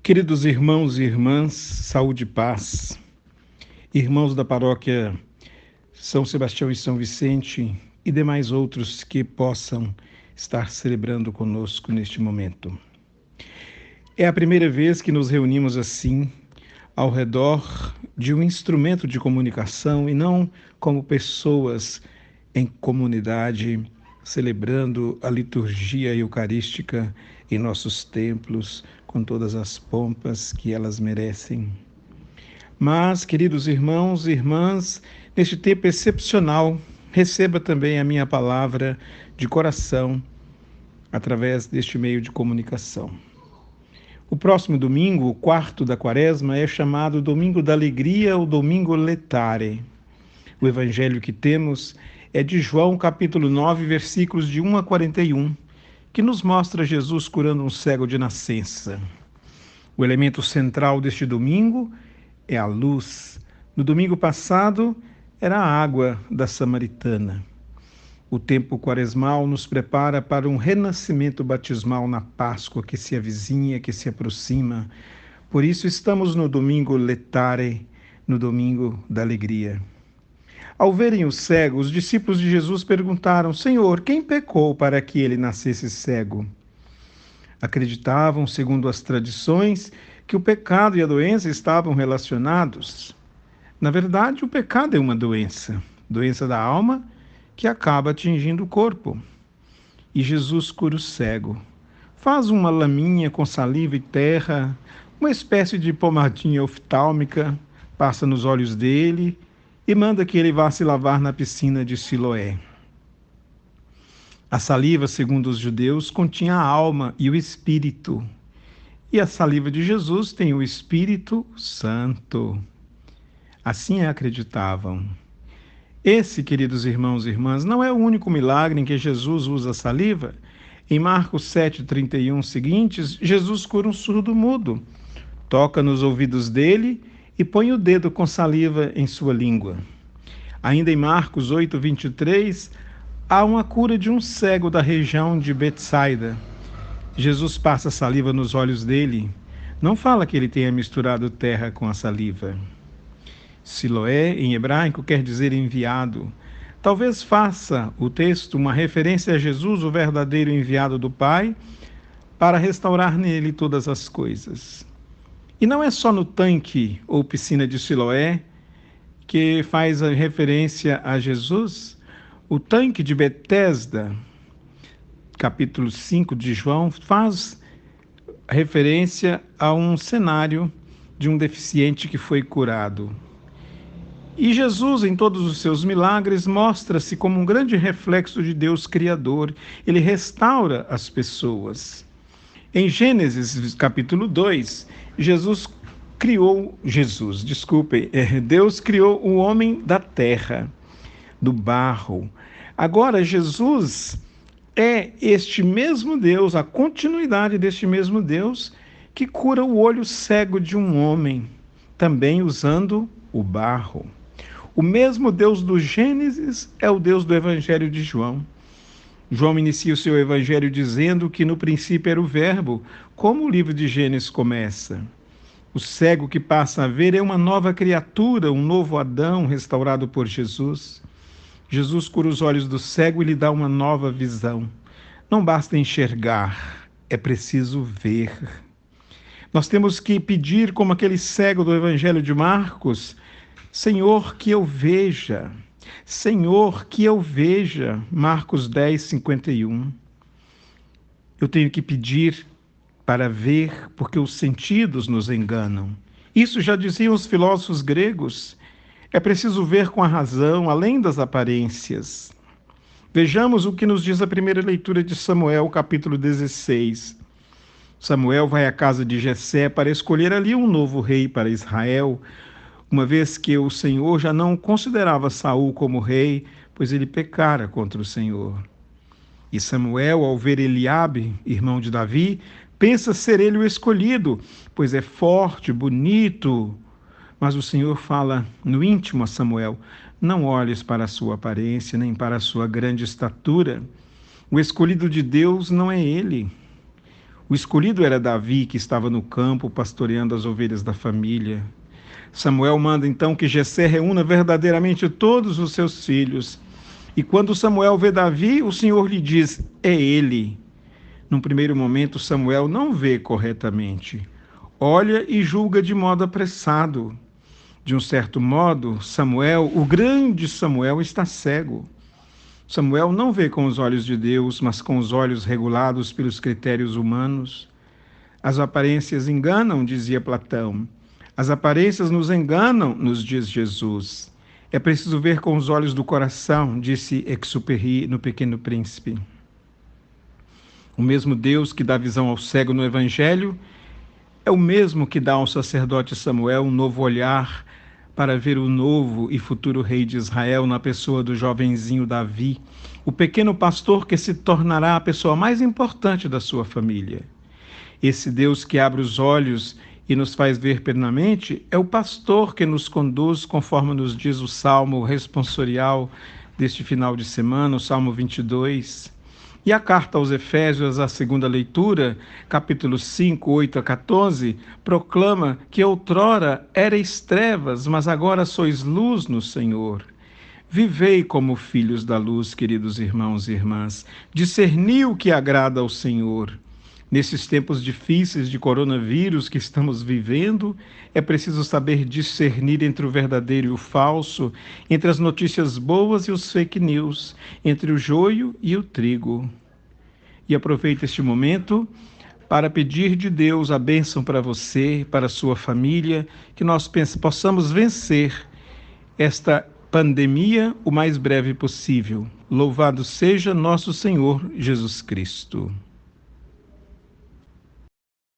Queridos irmãos e irmãs, saúde e paz. Irmãos da paróquia São Sebastião e São Vicente e demais outros que possam estar celebrando conosco neste momento. É a primeira vez que nos reunimos assim, ao redor de um instrumento de comunicação e não como pessoas em comunidade, celebrando a liturgia eucarística em nossos templos, com todas as pompas que elas merecem. Mas, queridos irmãos e irmãs, neste tempo excepcional, receba também a minha palavra de coração através deste meio de comunicação. O próximo domingo, o quarto da Quaresma, é chamado Domingo da Alegria ou Domingo Letare. O evangelho que temos é de João, capítulo 9, versículos de 1 a 41, que nos mostra Jesus curando um cego de nascença. O elemento central deste domingo é a luz. No domingo passado, era a água da Samaritana. O tempo quaresmal nos prepara para um renascimento batismal na Páscoa que se avizinha, que se aproxima. Por isso estamos no domingo letare, no domingo da alegria. Ao verem o cego, os discípulos de Jesus perguntaram: Senhor, quem pecou para que ele nascesse cego? Acreditavam, segundo as tradições, que o pecado e a doença estavam relacionados. Na verdade, o pecado é uma doença da alma, que acaba atingindo o corpo. E Jesus cura o cego. Faz uma laminha com saliva e terra, uma espécie de pomadinha oftálmica, passa nos olhos dele e manda que ele vá se lavar na piscina de Siloé. A saliva, segundo os judeus, continha a alma e o espírito. E a saliva de Jesus tem o Espírito Santo. Assim acreditavam. Esse, queridos irmãos e irmãs, não é o único milagre em que Jesus usa a saliva. Em Marcos 7,31 seguintes, Jesus cura um surdo-mudo, toca nos ouvidos dele e põe o dedo com saliva em sua língua. Ainda em Marcos 8,23, há uma cura de um cego da região de Betsaida. Jesus passa saliva nos olhos dele. Não fala que ele tenha misturado terra com a saliva. Siloé, em hebraico, quer dizer enviado. Talvez faça o texto uma referência a Jesus, o verdadeiro enviado do Pai, para restaurar nele todas as coisas. E não é só no tanque ou piscina de Siloé que faz a referência a Jesus. O tanque de Betesda, capítulo 5 de João, faz referência a um cenário de um deficiente que foi curado. E Jesus, em todos os seus milagres, mostra-se como um grande reflexo de Deus Criador. Ele restaura as pessoas. Em Gênesis, capítulo 2, Deus criou o homem da terra, do barro. Agora, Jesus é este mesmo Deus, a continuidade deste mesmo Deus, que cura o olho cego de um homem, também usando o barro. O mesmo Deus do Gênesis é o Deus do Evangelho de João. João inicia o seu Evangelho dizendo que no princípio era o Verbo, como o livro de Gênesis começa. O cego que passa a ver é uma nova criatura, um novo Adão restaurado por Jesus. Jesus cura os olhos do cego e lhe dá uma nova visão. Não basta enxergar, é preciso ver. Nós temos que pedir, como aquele cego do Evangelho de Marcos: Senhor, que eu veja. Senhor, que eu veja. Marcos 10, 51. Eu tenho que pedir para ver, porque os sentidos nos enganam. Isso já diziam os filósofos gregos. É preciso ver com a razão, além das aparências. Vejamos o que nos diz a primeira leitura de Samuel, capítulo 16. Samuel vai à casa de Jessé para escolher ali um novo rei para Israel, uma vez que o Senhor já não considerava Saul como rei, pois ele pecara contra o Senhor. E Samuel, ao ver Eliabe, irmão de Davi, pensa ser ele o escolhido, pois é forte, bonito. Mas o Senhor fala no íntimo a Samuel: não olhes para a sua aparência, nem para a sua grande estatura. O escolhido de Deus não é ele. O escolhido era Davi, que estava no campo pastoreando as ovelhas da família. Samuel manda então que Jessé reúna verdadeiramente todos os seus filhos. E quando Samuel vê Davi, o Senhor lhe diz: é ele. Num primeiro momento, Samuel não vê corretamente. Olha e julga de modo apressado. De um certo modo, Samuel, o grande Samuel, está cego. Samuel não vê com os olhos de Deus, mas com os olhos regulados pelos critérios humanos. As aparências enganam, dizia Platão. As aparências nos enganam, nos diz Jesus. É preciso ver com os olhos do coração, disse Exupéry no Pequeno Príncipe. O mesmo Deus que dá visão ao cego no Evangelho é o mesmo que dá ao sacerdote Samuel um novo olhar para ver o novo e futuro rei de Israel na pessoa do jovenzinho Davi, o pequeno pastor que se tornará a pessoa mais importante da sua família. Esse Deus que abre os olhos e nos faz ver plenamente é o pastor que nos conduz, conforme nos diz o Salmo responsorial deste final de semana, o Salmo 22. E a carta aos Efésios, a segunda leitura, capítulo 5, 8 a 14, proclama que outrora erais trevas, mas agora sois luz no Senhor. Vivei como filhos da luz, queridos irmãos e irmãs. Discerni o que agrada ao Senhor. Nesses tempos difíceis de coronavírus que estamos vivendo, é preciso saber discernir entre o verdadeiro e o falso, entre as notícias boas e os fake news, entre o joio e o trigo. E aproveito este momento para pedir de Deus a bênção para você, para a sua família, que nós possamos vencer esta pandemia o mais breve possível. Louvado seja nosso Senhor Jesus Cristo.